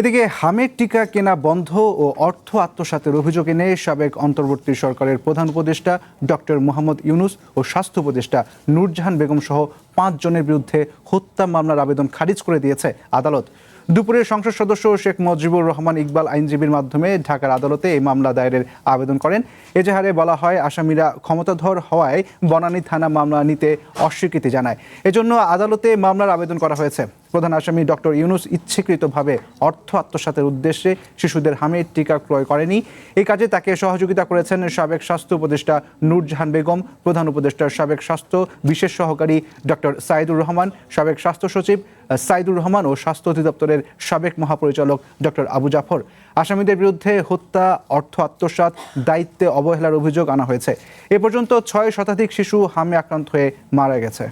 এদিকে হামের টিকা কেনা বন্ধ ও অর্থ আত্মসাতের অভিযোগ এনে সাবেক অন্তর্বর্তী সরকারের প্রধান উপদেষ্টা ডক্টর মোহাম্মদ ইউনূস ও স্বাস্থ্য উপদেষ্টা নূরজাহান বেগম সহ 5 জনের বিরুদ্ধে হত্যা মামলার আবেদন খারিজ করে দিয়েছে আদালত। দুপুরে সংসদ সদস্য শেখ মুজিবুর রহমান ইকবাল আইনজীবীর মাধ্যমে ঢাকার আদালতে এই মামলা দায়েরের আবেদন করেন। এজাহারে বলা হয়, আসামিরা ক্ষমতাধর হওয়ায় বনানী থানা মামলা নিতে অস্বীকৃতি জানায়। এজন্য আদালতে মামলার আবেদন করা হয়েছে। প্রধান আসামি ডক্টর ইউনূস ইচ্ছাকৃতভাবে অর্থ আত্মসাতের উদ্দেশ্যে শিশুদের হামের টিকা ক্রয় করেনি। এই কাজে তাকে সহযোগিতা করেছেন সাবেক স্বাস্থ্য উপদেষ্টা নূরজাহান বেগম, প্রধান উপদেষ্টার সাবেক স্বাস্থ্য বিশেষ সহকারী ডক্টর সাইদুর রহমান, সাবেক স্বাস্থ্য সচিব সাইদুর রহমান ও স্বাস্থ্য অধিদপ্তরের সাবেক মহাপরিচালক ডক্টর আবু জাফর। আসামিদের বিরুদ্ধে হত্যা, অর্থ আত্মসাৎ, দায়িত্বে অবহেলার অভিযোগ আনা হয়েছে। এ পর্যন্ত 6 শতাধিক শিশু হামে আক্রান্ত হয়ে মারা গেছে।